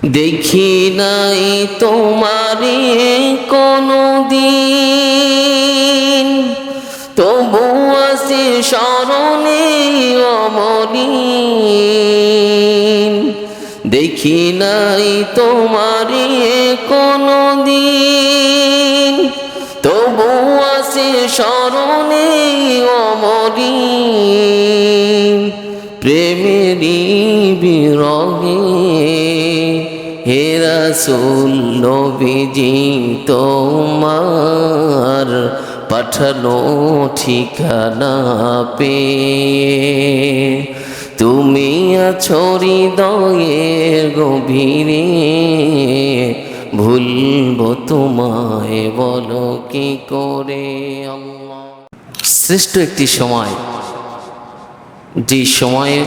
দেখি নাই তোমারে কোনো দিন, তবু আছে স্মরণে অমলিন। দেখি নাই তোমারে কোনো দিন, তবু আছে স্মরণে অমলিন। প্রেমেরই বিরহে হে রাসূল নবীজি তোমার পাঠানো ঠিকানা পেয়ে, তুমি আছো হৃদয়ের গভীরে, ভুলবো তোমায় বলো কি করে আল্লাহ। শ্রেষ্ঠ একটি সময়, যে সময়ে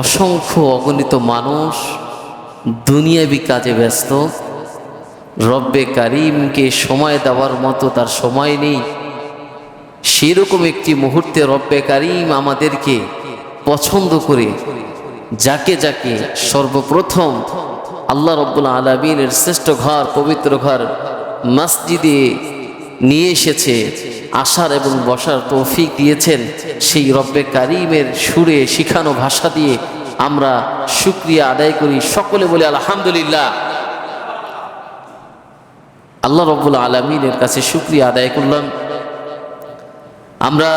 অসংখ্য অগণিত মানুষ দুনিয়াবি কাজে ব্যস্ত, রব্বে কারিমকে সময় দেওয়ার মতো তার সময় নেই। সেরকম একটি মুহূর্তে রব্বে কারিম আমাদেরকে পছন্দ করে যাকে যাকে সর্বপ্রথম আল্লাহ রব্বুল আলামিনের শ্রেষ্ঠ ঘর, পবিত্র ঘর মসজিদে নিয়ে এসেছে, আসার এবং বসার তৌফিক দিয়েছেন, সেই রব্বে কারিমের সুরে শিখানো ভাষা দিয়ে আমরা শুকরিয়া আদায় করি। সকলে বলি আলহামদুলিল্লাহ। আল্লাহ রব্বুল আলামিনের কাছে শুকরিয়া আদায় করলাম। আমরা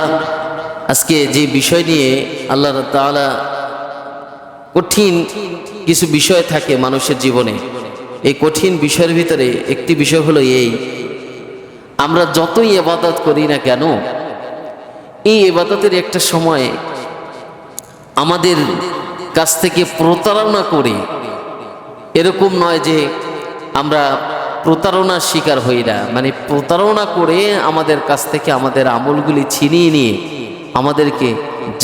আজকে যে বিষয় নিয়ে আল্লাহ তাআলা, কঠিন কিছু বিষয় থাকে মানুষের জীবনে, এই কঠিন বিষয়ের ভিতরে একটি বিষয় হলো এই, আমরা যতই ইবাদত করি না কেন, এই ইবাদতের একটা সময় আমাদের কাছ থেকে প্রতারণা করে, এরকম নয় যে আমরা প্রতারণার শিকার হই না, মানে প্রতারণা করে আমাদের কাছ থেকে আমাদের আমলগুলি ছিনিয়ে নিয়ে আমাদেরকে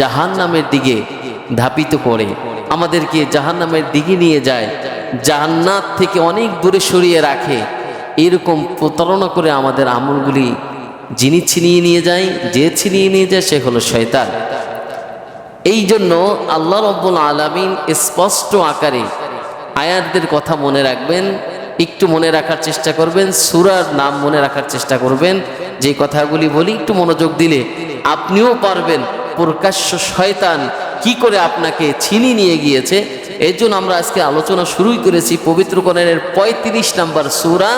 জাহান্নামের দিকে ধাপিত করে, আমাদেরকে জাহান্নামের দিকে নিয়ে যায়, জান্নাত থেকে অনেক দূরে সরিয়ে রাখে। এরকম প্রতারণা করে আমাদের আমলগুলি যিনি ছিনিয়ে নিয়ে যায়, যে ছিনিয়ে নিয়ে যায় সে হলো শয়তান। এই জন্য আল্লাহ রব্বুল আলামিন স্পষ্ট আকারে আয়াতদের কথা মনে রাখবেন, একটু মনে রাখার চেষ্টা করবেন, সূরার নাম মনে রাখার চেষ্টা করবেন। যে কথাগুলি বলি একটু মনোযোগ দিলে আপনিও পারবেন প্রকাশ্য শয়তান কি করে আপনাকে ছিনিয়ে নিয়ে গিয়েছে। এই জন্য আমরা আজকে আলোচনা শুরুই করেছি পবিত্র কোরআনের 35 নম্বর সূরা,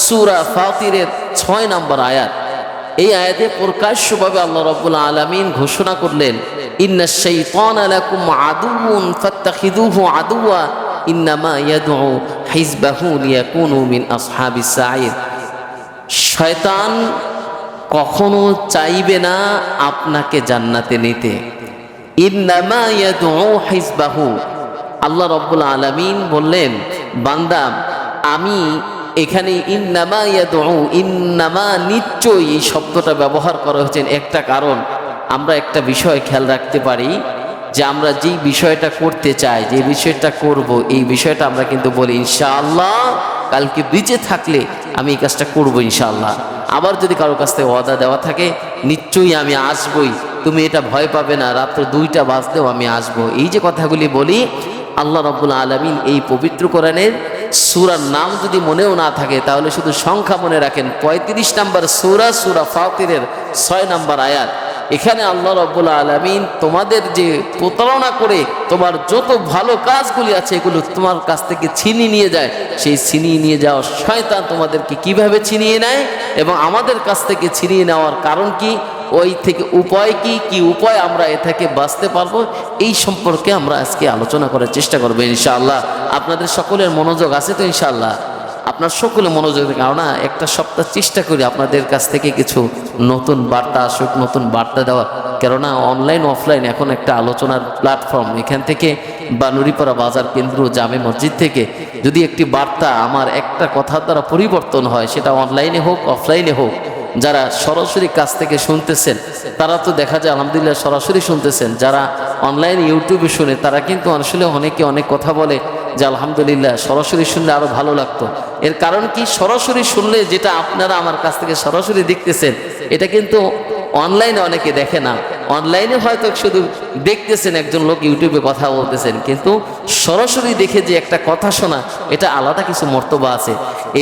সূরা ফাতিরের 6 নম্বর আয়াত। এই আয়াতে প্রকাশ্যভাবে আল্লাহ রাব্বুল আলামিন ঘোষণা করলেন, ইন্নাশ শাইতানা লাকুম আদুউন ফাত্তাখিযুহু আদুওয়া ইন্নামা ইয়াদউ হিজবাহু লিয়াকুনু মিন আসহাবিস সাঈর। শয়তান কখনো চাইবে না আপনাকে জান্নাতে নিতে। ইন্নামা ইয়াদউ হিজবাহু, আল্লাহ রাব্বুল আলামিন বললেন, বান্দা আমি এখানে ইন্নামা ইয়াদউ, ইন্নামা নিশ্চয়ই, এই শব্দটা ব্যবহার করা হয়েছে একটা কারণ। আমরা একটা বিষয় খেয়াল রাখতে পারি যে আমরা যেই বিষয়টা করতে চাই, যে বিষয়টা করব, এই বিষয়টা আমরা কিন্তু বলি ইনশাআল্লাহ কালকে বেঁচে থাকলে আমি এই কাজটা করবো ইনশাআল্লাহ। আবার যদি কারোর কাছ থেকে ওয়াদা দেওয়া থাকে নিশ্চয়ই আমি আসবই, তুমি এটা ভয় পাবে না, রাত্র 2টা বাজলেও আমি আসবো, এই যে কথাগুলি বলি, আল্লাহ রাব্বুল আলামিন এই পবিত্র কোরআনের সূরার নাম যদি মনেও না থাকে তাহলে শুধু সংখ্যা মনে রাখেন, 35 নম্বর সূরা, সূরা ফাতিরের 6 নম্বর আয়াত। এখানে আল্লাহ রাব্বুল আলামিন তোমাদের যে প্রতারণা করে তোমার যত ভালো কাজগুলি আছে এগুলো তোমার কাছ থেকে ছিনিয়ে নিয়ে যায়, সেই ছিনিয়ে নিয়ে যাওয়া শয়তান তোমাদেরকে কিভাবে ছিনিয়ে নেয় এবং আমাদের কাছ থেকে ছিনিয়ে নেওয়ার কারণ কি, ওই থেকে উপায় কি, কি উপায় আমরা এ থেকে বাঁচতে পারবো, এই সম্পর্কে আমরা আজকে আলোচনা করার চেষ্টা করবো ইনশাআল্লাহ। আপনাদের সকলের মনোযোগ আছে তো ইনশাআল্লাহ? আপনার সকলে মনোযোগ, কারণ একটা সপ্তাহ চেষ্টা করি আপনাদের কাছ থেকে কিছু নতুন বার্তা আসুক, নতুন বার্তা দেওয়া, কেননা অনলাইন অফলাইন এখন একটা আলোচনার প্ল্যাটফর্ম। এখান থেকে বা নুরিপাড়া বাজার কেন্দ্র জামে মসজিদ থেকে যদি একটি বার্তা আমার একটা কথার দ্বারা পরিবর্তন হয়, সেটা অনলাইনে হোক অফলাইনে হোক, যারা সরাসরি কাছ থেকে শুনতেছেন তারা তো দেখা যায় আলহামদুলিল্লাহ সরাসরি শুনতেছেন, যারা অনলাইন ইউটিউবে শুনে তারা কিন্তু আসলে অনেকে অনেক কথা বলে যে আলহামদুলিল্লাহ সরাসরি শুনলে আরো ভালো লাগতো। এর কারণ কি, সরাসরি শুনলে যেটা আপনারা আমার কাছ থেকে সরাসরি দেখতেছেন এটা কিন্তু অনলাইনে অনেকে দেখে না, অনলাইনে হয়তো শুধু দেখতেছেন একজন লোক ইউটিউবে কথা বলতেছেন, কিন্তু সরাসরি দেখে যে একটা কথা শোনা, এটা আলাদা কিছু মর্তবা আছে।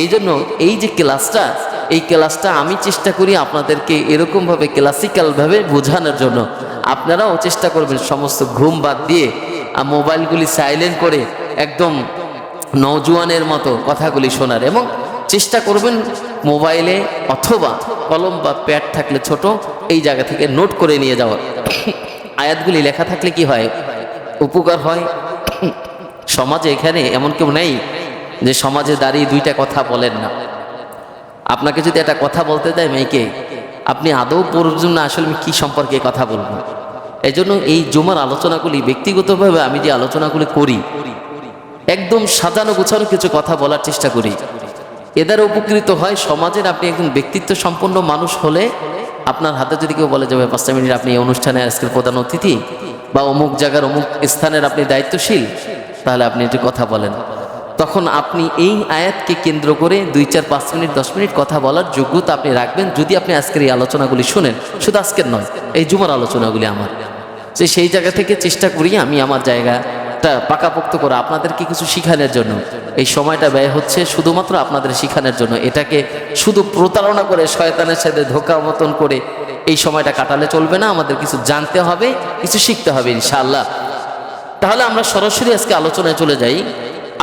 এই জন্য এই যে ক্লাসটা, এই ক্লাসটা আমি চেষ্টা করি আপনাদেরকে এরকমভাবে ক্লাসিক্যালভাবে বোঝানোর জন্য। আপনারাও চেষ্টা করবেন সমস্ত ঘুম বাদ দিয়ে মোবাইলগুলি সাইলেন্ট করে একদম নওজোয়ানের মতো কথাগুলি শোনার, এবং চেষ্টা করবেন মোবাইলে অথবা কলম বা প্যাড থাকলে ছোট, এই জায়গা থেকে নোট করে নিয়ে যাওয়ার। আয়াতগুলি লেখা থাকলে কি হয়, উপকার হয়। সমাজে এখানে এমন কেউ নেই যে সমাজে দাঁড়িয়ে দুইটা কথা বলেন না। আপনাকে যদি একটা কথা বলতে দেয় মেয়েকে, আপনি আদৌ বুঝুন না আসলে আমি কী সম্পর্কে কথা বলবো। এই জন্য এই জুমার আলোচনাগুলি ব্যক্তিগতভাবে আমি যে আলোচনাগুলি করি, একদম সাজানো গোছানো কিছু কথা বলার চেষ্টা করি। এদের উপকৃত হয় সমাজের। আপনি একজন ব্যক্তিত্ব সম্পন্ন মানুষ হলে আপনার হাতে যদি কেউ বলে যাবে 5 মিনিট আপনি এই অনুষ্ঠানে আজকের প্রধান অতিথি বা অমুক জায়গার অমুক স্থানের আপনি দায়িত্বশীল, তাহলে আপনি একটু কথা বলেন। তখন আপনি এই আয়াতকে কেন্দ্র করে 2, 4, 5 মিনিট 10 মিনিট কথা বলার যোগ্যতা আপনি রাখবেন, যদি আপনি আজকের এই আলোচনাগুলি শুনেন। শুধু আজকের নয়, এই জুমার আলোচনাগুলি আমার, যে সেই জায়গা থেকে চেষ্টা করি আমি আমার জায়গাটা পাকাপোক্ত করে আপনাদেরকে কিছু শিখানোর জন্য। এই সময়টা ব্যয় হচ্ছে শুধুমাত্র আপনাদের শিখানোর জন্য। এটাকে শুধু প্রতারণা করে শয়তানের সাথে ধোঁকা মতন করে এই সময়টা কাটালে চলবে না। আমাদের কিছু জানতে হবে, কিছু শিখতে হবে ইনশাআল্লাহ। তাহলে আমরা সরাসরি আজকে আলোচনায় চলে যাই।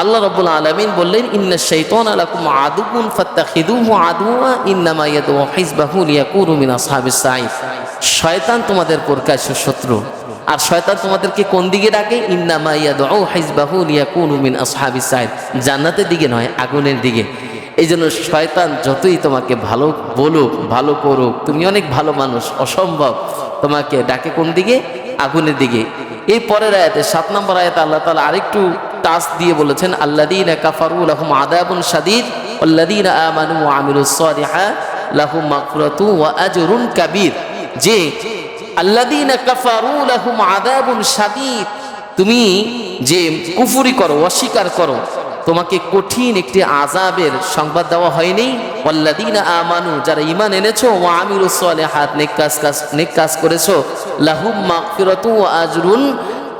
আল্লাহ রাব্বুল আলামিন বললেন, ইন্না শাইতানা লাকুম আদুউন ফাত্তাখিযুহু আদুওয়া ইন্নামা ইয়াদউ হিজবাহু লিয়াকুনু মিন আসহাবিস সাঈর। শয়তান তোমাদের প্রকাশ্য শত্রু, আর শয়তান তোমাদেরকে কোন দিকে ডাকে? ইন্নামা ইয়াদউ হিজবাহু লিয়াকুনু মিন আসহাবিস সাঈর, জান্নাতের দিকে নয়, আগুনের দিকে। এই জন্য শয়তান যতই তোমাকে ভালো বলুক, ভালো করুক, তুমি অনেক ভালো মানুষ, অসম্ভব, তোমাকে ডাকে কোন দিকে? আগুনের দিকে। এই পরের আয়াতে 7 নম্বর আয়াতে আল্লাহ তাআলা আরেকটু টাচ দিয়ে বলেছেন, আল্লাযীনা কাফারু লাহুম আযাবুন শাদীদ ওয়াল্লাযীনা আমানু ওয়া আমিলুস সালিহাত লাহুম মাগফিরাতুন ওয়া আজরুন কাবীর। যে আল্লাযীনা কাফারু লাহুম আযাবুন শাদীদ, তুমি যে কুফরি করো, অস্বীকার করো, তোমাকে কঠিন একটি আযাবের সংবাদ দেওয়া হয়নি। ওয়াল্লাযীনা আমানু, যারা ঈমান এনেছো, ওয়া আমিলুস সালিহাত, নেক কাজ করেছো, লাহুম মাগফিরাতুন ওয়া আজরুন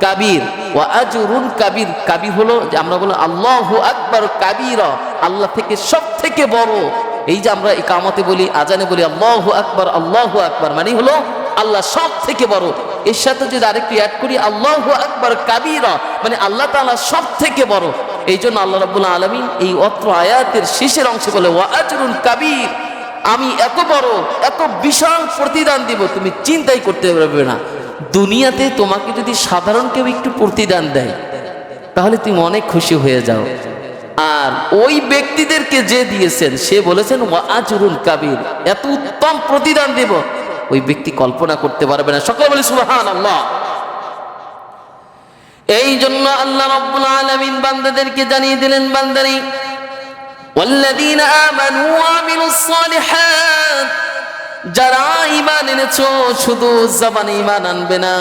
কাবীর। ওয়া আজরুন কাবীর, কাবীর হলো যে আমরা বলি আল্লাহু আকবার কাবীরা, আল্লাহ থেকে সব থেকে বড়। এই যে আমরা ইকামতে বলি, আজানে বলি আল্লাহু আকবার, মানে হলো আল্লাহ সব থেকে বড়। এর সাথে যদি আরেকটু অ্যাড করি আল্লাহু আকবার কাবীরা, মানে আল্লাহ তাআলা সব থেকে বড়। এই জন্য আল্লাহ রাব্বুল আলামিন এই অত্র আয়াতের শেষের অংশে বলে, ওয়া আজরুন কাবীর, আমি এত বড়, এত বিশাল প্রতিদান দিব তুমি চিন্তাই করতে পারবে না। দুনিয়াতে তোমাকে যদি সাধারণ কেউ একটু প্রতিদান দেয়, তাহলে তুমি অনেক খুশি হয়ে যাও। আর ওই ব্যক্তিদেরকে যে দিয়েছেন সে বলেছেন ওয়া আজরুন কাবীর, এত উত্তম প্রতিদান দেব, ওই ব্যক্তি কল্পনা করতে পারবে না। সকলে বলি সুবহানাল্লাহ। এই জন্য আল্লাহ রাব্বুল আলামিন বান্দাদেরকে জানিয়ে দিলেন, বান্দারি ওয়াল্লাযীনা আমানু ওয়া আমিলুস সালিহাত, যারা ঈমান এনেছো শুধু জবানে ঈমান আনবে না,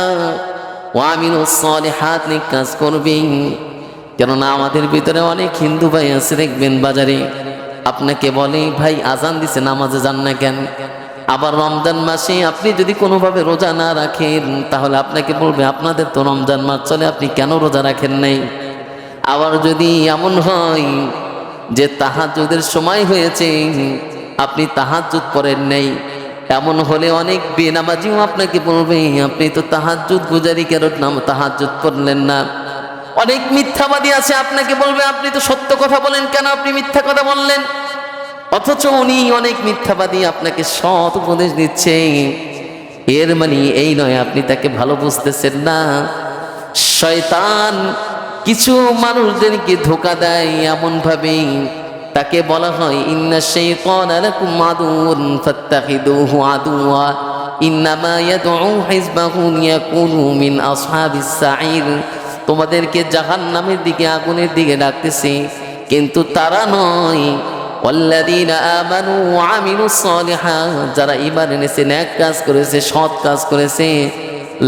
ওয়া আমিলুস সালিহাত, নেক কাজ করবে। কেননা আমাদের ভিতরে অনেক হিন্দু ভাই আছে, দেখবেন বাজারে আপনাকে বলে, ভাই আজান দিছে নামাজে যান না কেন? আবার রমজান মাসে আপনি যদি কোনোভাবে রোজা না রাখেন, তাহলে আপনাকে বলবে আপনাদের তো রমজান মাস চলে, আপনি কেন রোজা রাখেন নাই? আবার যদি এমন হয় যে তাহাজ্জুদের সময় হয়েছে, আপনি তাহাজ্জুদ পড়েন নাই, এমন হলে অনেক বেনামাজিও আপনাকে বলবে আপনি তো তাহাজ্জুদ গুজারি কেন তাহাজ্জুদ পড়লেন না। অনেক মিথ্যাবাদী আছে, আপনাকে বলবে আপনি তো সত্য কথা বলেন, কেন আপনি মিথ্যা কথা বললেন? অথচ উনি অনেক মিথ্যাবাদী, আপনাকে সৎ উপদেশ দিচ্ছে। এর মানে এই নয় আপনি তাকে ভালো বুঝতেছেন না। শয়তান কিছু মানুষদেরকে ধোঁকা দেয় এমন ভাবে, তাকে বলা হয় ইন্না শাইতানা লাকুম আদুউন ফাত্তাখিদুহু আদুওয়া ইন্নামা ইয়াদউ হিজবাহু লিয়াকুনু মিন আসহাবিস সাঈর। তোমাদেরকে জাহান্নামের দিকে, আগুনের দিকে ডাকতেছে, কিন্তু তারা নয়। ওয়াল্লাযীনা আমানু ওয়া আমিলুস সালিহাত, যারা ঈমান এনেছে, নেক কাজ করেছে, সৎ কাজ করেছে,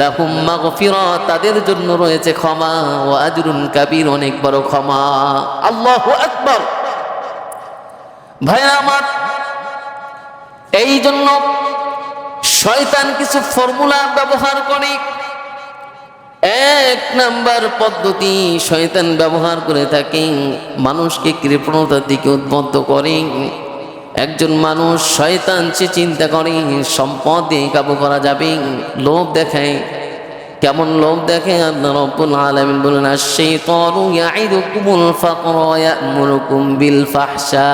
লাহুম মাগফিরা, তাদের জন্য রয়েছে ক্ষমা, ওয়া আজরুন কাবীর, অনেক বড় ক্ষমা। আল্লাহু আকবার। ভাইরা আমার, এই জন্য শয়তান কিছু ফর্মুলা ব্যবহার করে। এক নাম্বার পদ্ধতি শয়তান ব্যবহার করে থাকে, মানুষকে কৃপণতার দিকে উদ্বুদ্ধ করে। একজন মানুষ শয়তান সে চিন্তা করে সম্পদ দিয়ে কাবু করা যাবে, লোভ দেখায়। কেমন লোভ দেখে? আল্লাহ রাব্বুল আলামিন বলেন, আশ-শাইতানু ইয়াইদুকুমুল ফাকরা ওয়া ইয়া'মুরুকুম বিল ফাহশা।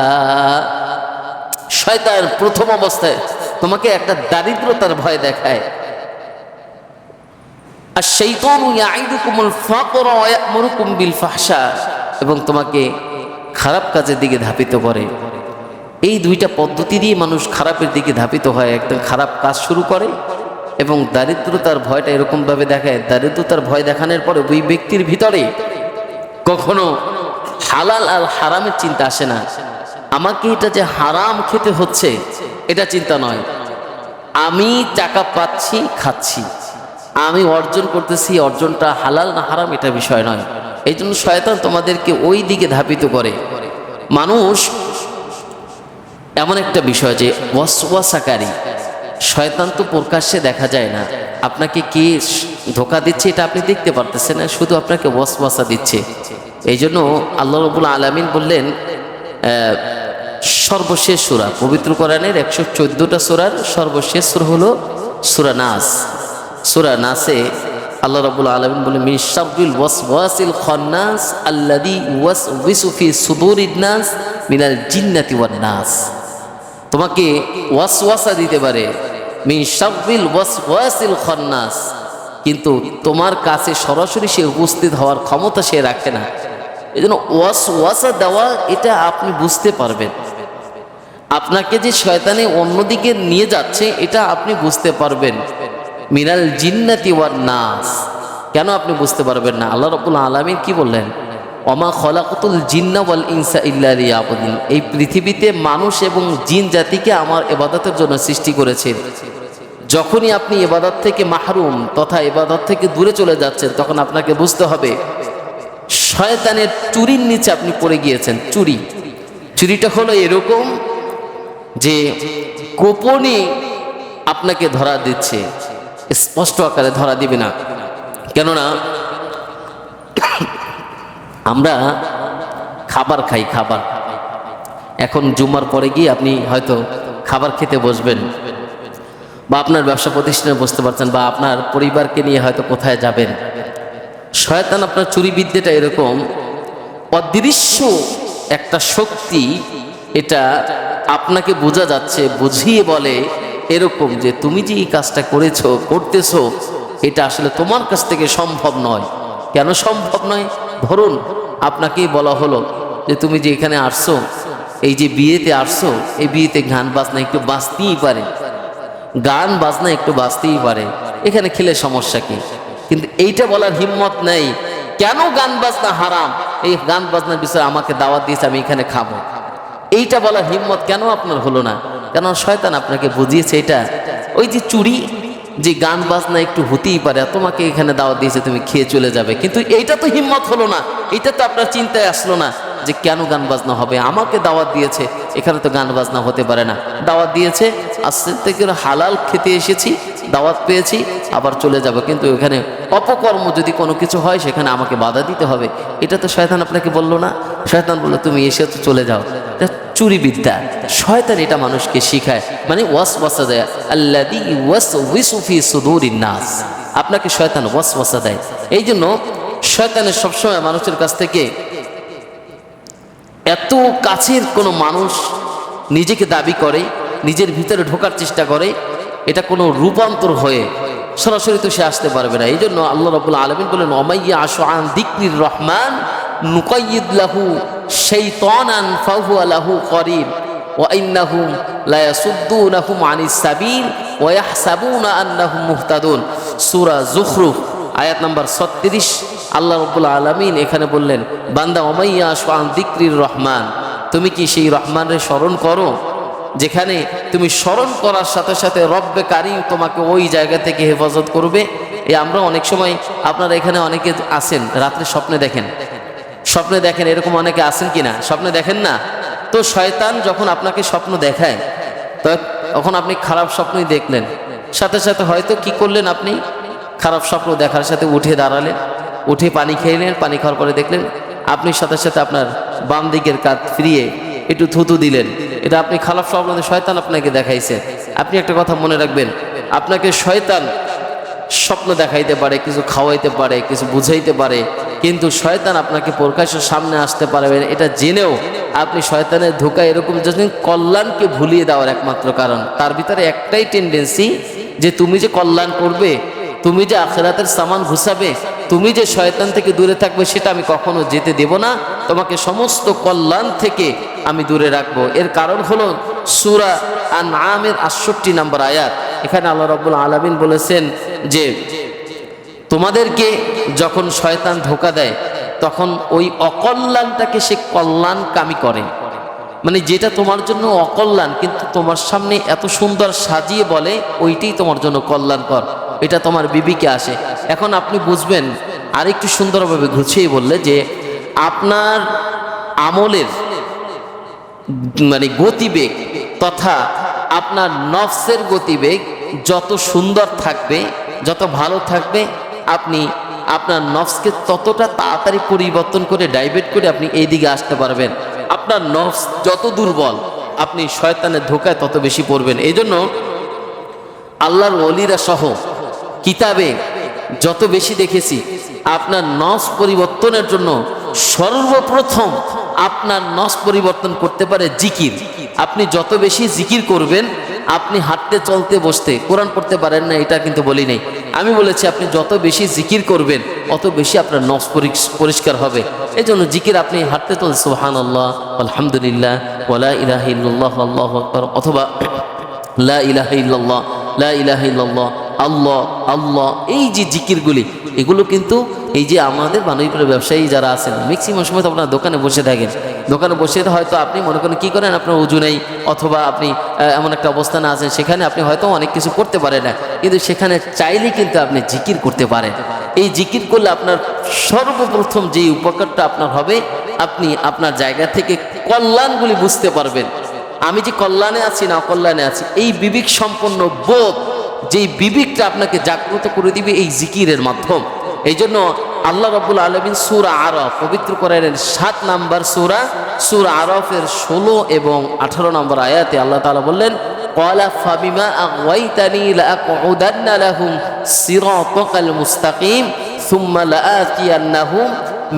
শয়তান প্রথম অবস্থায় তোমাকে একটা দারিদ্রতার ভয় দেখায়। আশ-শাইতানু ইয়াইদুকুমুল ফাকরা ওয়া ইয়া'মুরুকুম বিল ফাহশা, এবং তোমাকে খারাপ কাজের দিকে ধাপিত করে। এই দুইটা পদ্ধতি দিয়ে মানুষ খারাপের দিকে ধাপিত হয়। একটা খারাপ কাজ শুরু করে এবং দারিদ্রতার ভয়টা এরকমভাবে দেখায়। দারিদ্রতার ভয় দেখানোর পরে ওই ব্যক্তির ভিতরে কখনো হালাল আর হারামের চিন্তা আসে না। আমাকে এটা যে হারাম খেতে হচ্ছে এটা চিন্তা নয়, আমি টাকা পাচ্ছি খাচ্ছি, আমি অর্জন করতেছি, অর্জনটা হালাল না হারাম এটা বিষয় নয়। এই জন্য শয়তান তোমাদেরকে ওই দিকে ধাপিত করে। মানুষ এমন একটা বিষয় যে ওয়াসওয়াসাকারী, শয়তান তো প্রকাশ্যে দেখা যায় না, আপনাকে কে ধোকা দিচ্ছে এটা আপনি দেখতে পারতেছেন না, শুধু আপনাকে ওয়াসওয়াসা দিচ্ছে। এই জন্য আল্লাহ রাব্বুল আলামিন বললেন, সর্বশেষ সূরা পবিত্র কোরআনের 114টা সূরার সর্বশেষ সূরা হলো সূরা নাস। সূরা নাসে আল্লাহ রাব্বুল আলামিন বলেন, মিন শাররিল ওয়াসওয়াসিল খান্নাস আল্লাযী ইউওয়াসওয়িসু ফি সুদুরিন নাস মিনাল জিন্নাতি ওয়ান নাস। তোমাকে ওয়াসওয়াসা দিতে পারে, মিন শাররিল ওয়াসওয়াসিল খান্নাস, কিন্তু তোমার কাছে সরাসরি সে উপস্থিত হওয়ার ক্ষমতা সে রাখে না। এই জন্য ওয়াসওয়াসা দেওয়া এটা আপনি বুঝতে পারবেন। আপনাকে যে শয়তানে অন্যদিকে নিয়ে যাচ্ছে এটা আপনি বুঝতে পারবেন। মিনাল জিন্নাতি ওয়ান নাস, কেন আপনি বুঝতে পারবেন না? আল্লাহ রাব্বুল আলামিন কি বললেন? ওমা খলাকতুল জিন্না ওয়াল ইনসা ইল্লা লিয়াবুদুন। এই পৃথিবীতে মানুষ এবং জিন জাতিকে আমার ইবাদতের জন্য সৃষ্টি করেছেন। যখনই আপনি ইবাদত থেকে মাহরুম তথা ইবাদত থেকে দূরে চলে যাচ্ছেন, তখন আপনাকে বুঝতে হবে শয়তানের চুরির নিচে আপনি পড়ে গিয়েছেন। চুরিটা হলো এরকম যে গোপনে আপনাকে ধরা দিচ্ছে, স্পষ্ট আকারে ধরা দিবে না। কেননা আমরা খাবার খাই, খাবার এখন জুমার পরে গিয়ে আপনি হয়তো খাবার খেতে বসবেন, বা আপনার ব্যবসা প্রতিষ্ঠানে বসতে পারছেন, বা আপনার পরিবারকে নিয়ে হয়তো কোথায় যাবেন। শয়তান আপনার চুরিবিদ্যাটা এরকম অদৃশ্য একটা শক্তি, এটা আপনাকে বোঝা যাচ্ছে, বুঝিয়ে বলে এরকম যে তুমি যে এই কাজটা করতেছো এটা আসলে তোমার কাছ থেকে সম্ভব নয়। কেন সম্ভব নয়? ধরুন আপনাকেই বলা হলো যে তুমি যে এখানে আসছো, এই যে বিয়েতে আসছো, এই বিয়েতে গান বাজনা একটু বাজতেই পারে, গান বাজনা একটু বাজতেই পারে, এখানে খেলে সমস্যা কি? কিন্তু এইটা বলার হিম্মত নেই, কেন গান বাজনা হারাম, এই গান বাজনার বিষয়ে আমাকে দাওয়াত দিয়েছে, আমি এখানে খাবো, এইটা বলার হিম্মত কেন আপনার হলো না? কেন শয়তান আপনাকে বুঝিয়েছে এটা ওই যে চুরি, যে গান বাজনা একটু হতেই পারে, তোমাকে এখানে দাওয়াত দিয়েছে, তুমি খেয়ে চলে যাবে। কিন্তু এইটা তো হিম্মত হলো না, এটা তো আপনার চিন্তায় আসলো না যে কেন গান বাজনা হবে, আমাকে দাওয়াত দিয়েছে, এখানে তো গান বাজনা হতে পারে না। দাওয়াত দিয়েছে, আজকে থেকে হালাল খেতে এসেছি, দাওয়াত পেয়েছি, আবার চলে যাব, কিন্তু এখানে অপকর্ম যদি কোনো কিছু হয় সেখানে আমাকে বাধা দিতে হবে। এটা তো শয়তান আপনাকে বললো না। শয়তান বললো তুমি এসে তো চলে যাও। এটা চুরি বিদ্যা, শয়তান এটা মানুষকে শিখায়, মানে ওয়াসওয়াসা দেয়। আল্লাযী ইউওয়াসউইসু ফি সুদুরিন নাস, আপনাকে শয়তান ওয়াসওয়াসা দেয়। এই জন্য শয়তানের সবসময় মানুষের কাছ থেকে, এত কাছের কোনো মানুষ নিজেকে দাবি করে, নিজের ভিতরে ঢোকার চেষ্টা করে, এটা কোনো রূপান্তর হয়ে সরাসরি তো সে আসতে পারবে না। এই জন্য আল্লাহ রাব্বুল আলামিন বলেন, ওমাইয়া আশু আন যিকরির রহমান নুকাইয়িদ লাহু শাইতানান ফাহুয়া লাহু করিন ওয়া ইন্নাহুম লা ইয়াসুদ্দুনাহুম আনিস সাবিল ওয়া ইয়াহসাবুনা আন্নাহুম মুহতাদুন। সূরা যুখরুফ আয়াত নাম্বার 36 আল্লাহ রাব্বুল আলামিন এখানে বললেন, বান্দা ওমাইয়া আশু আন যিকরির রহমান, তুমি কি সেই রহমানের স্মরণ করো যেখানে তুমি স্মরণ করার সাথে সাথে রব্বে কারিম তোমাকে ওই জায়গা থেকে হেফাজত করবে। আমরা অনেক সময়, আপনারা এখানে অনেকে আছেন রাত্রে স্বপ্নে দেখেন, এরকম অনেকে আছেন কিনা? স্বপ্নে দেখেন না? তো শয়তান যখন আপনাকে স্বপ্ন দেখায়, তখন আপনি খারাপ স্বপ্নই দেখলেন, সাথে সাথে হয়তো কি করলেন, আপনি খারাপ স্বপ্ন দেখার সাথে উঠে দাঁড়ালেন, উঠে পানি খেলেন, পানি খাওয়ার পরে দেখলেন আপনি সাথে সাথে আপনার বাম দিকের কাঁধ ফিরিয়ে একটু থুতু দিলেন। এটা আপনি খারাপ স্বপ্ন, শয়তান আপনাকে দেখাইছে। আপনি একটা কথা মনে রাখবেন, আপনাকে শয়তান স্বপ্ন দেখাইতে পারে, কিছু খাওয়াইতে পারে, কিছু বুঝাইতে পারে, কিন্তু শয়তান আপনাকে প্রকাশ্য সামনে আসতে পারবেন এটা জেনেও আপনি শয়তানের ধোঁকা এরকম যাচ্ছেন, কল্যাণকে ভুলিয়ে দেওয়ার একমাত্র কারণ। তার ভিতরে একটাই টেন্ডেন্সি যে তুমি যে কল্যাণ করবে, তুমি যে আখিরাতের সামান ঘুষাবে, তুমি যে শয়তান থেকে দূরে থাকবে, সেটা আমি কখনো যেতে দেব না। তোমাকে সমস্ত কল্যাণ থেকে আমি দূরে রাখবো। এর কারণ হলো সূরা আনআমের ৬৮ নম্বর আয়াত। এখানে আল্লাহ রাব্বুল আলামিন বলেছেন যে তোমাদেরকে যখন শয়তান ধোঁকা দেয় তখন ওই অকল্যাণটাকে সে কল্যাণকামী করে। মানে যেটা তোমার জন্য অকল্যাণ কিন্তু তোমার সামনে এত সুন্দর সাজিয়ে বলে ওইটাই তোমার জন্য কল্যাণকর, এটা তোমার বিবিকে আসে। এখন আপনি বুঝবেন আরেকটু সুন্দরভাবে গুছিয়ে বললে যে আপনার আমলের মানে গতিবেগ তথা আপনার নফসের গতিবেগ যত সুন্দর থাকবে, যত ভালো থাকবে, আপনি আপনার নফসকে ততটা তাড়াতাড়ি পরিবর্তন করে ডাইভার্ট করে আপনি এই দিকে আসতে পারবেন। আপনার নফস যত দুর্বল আপনি শয়তানের ধোঁকায় তত বেশি পড়বেন। এই জন্য আল্লাহর ওলিরা সহ কিতাবে যত বেশি দেখেছি, আপনার নফস পরিবর্তনের জন্য সর্বপ্রথম আপনার নফস পরিবর্তন করতে পারে জিকির। আপনি যত বেশি জিকির করবেন, আপনি হাঁটতে চলতে বসতে, কোরআন পড়তে পারেন না এটা কিন্তু বলি নাই, আমি বলেছি আপনি যত বেশি জিকির করবেন অত বেশি আপনার নফস পরিষ্কার হবে। এই জন্য জিকির আপনি হাঁটতে চলতে সুবহানাল্লাহ, আলহামদুলিল্লাহ, ওয়ালা ইলাহা ইল্লাল্লাহ, আল্লাহু আকবার, অথবা লা ইলাহা ইল্লাল্লাহ, লা ইলাহা ইল্লাল্লাহ, আল্লাহ আল্লাহ, এই যে জিকিরগুলি এগুলো কিন্তু এই যে আমাদের বাণিজ্যের ব্যবসায়ী যারা আছেন ম্যাক্সিমাম সময় তো আপনার দোকানে বসে থাকেন, দোকানে বসে হয়তো আপনি মনে করেন কী করেন, আপনার উজু নেই অথবা আপনি এমন একটা অবস্থানে আছেন সেখানে আপনি হয়তো অনেক কিছু করতে পারেন না, কিন্তু সেখানে চাইলে কিন্তু আপনি জিকির করতে পারেন। এই জিকির করলে আপনার সর্বপ্রথম যেই উপকারটা আপনার হবে, আপনি আপনার জায়গা থেকে কল্যাণগুলি বুঝতে পারবেন। আমি যে কল্যাণে আছি না অকল্যাণে আছি, এই বিবেক সম্পন্ন বোধ, যেই বিবেকটা আপনাকে জাগ্রত করে দিবে এই জিকিরের মাধ্যম। এই জন্য আল্লাহ রাব্বুল আলামিন সূরা আরাফ পবিত্র কোরআনের ৭ নম্বর সূরা আরাফের ১৬ এবং ১৮ নম্বর আয়াতে আল্লাহ তাআলা বললেন, ক্বালা ফাবিমা আগওয়াইতানি লাআকউদান্না লাহুম সিরাতাকাল মুস্তাকিম সুম্মা লাআতিয়ান্নাহুম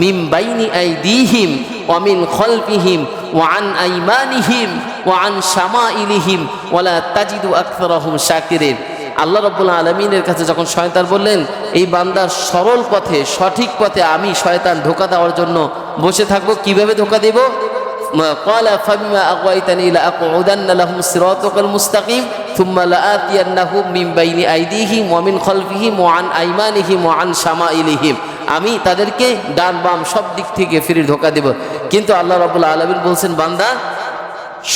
মিন বাইনি আইদিহিম ওয়া মিন খালফিহিম ওয়া আন আইমানিহিম ওয়া আন শামাইলিহিম ওয়া লা তাজিদু আকসারাহুম শাকিরিন। আল্লাহ রাব্বুল আলামিনের কাছে যখন শয়তান বললেন এই বান্দার সরল পথে সঠিক পথে আমি শয়তান ধোঁকা দেওয়ার জন্য বসে থাকবো, কিভাবে ধোঁকা দেব? ক্বালা ফাবিমা আগওয়াইতানি লাআকউদান্না লাহুম সিরাতাকাল মুস্তাকিম সুম্মা লাআতিয়ান্নাহুম মিন বাইনি আইদিহিম ওয়া মিন খালফিহিম ওয়া আন আইমানিহিম ওয়া আন শামাইলিহিম, আমি তাদেরকে ডান বাম সব দিক থেকে ফিরে ধোঁকা দেব। কিন্তু আল্লাহ রাব্বুল আলামিন বলছেন, বান্দা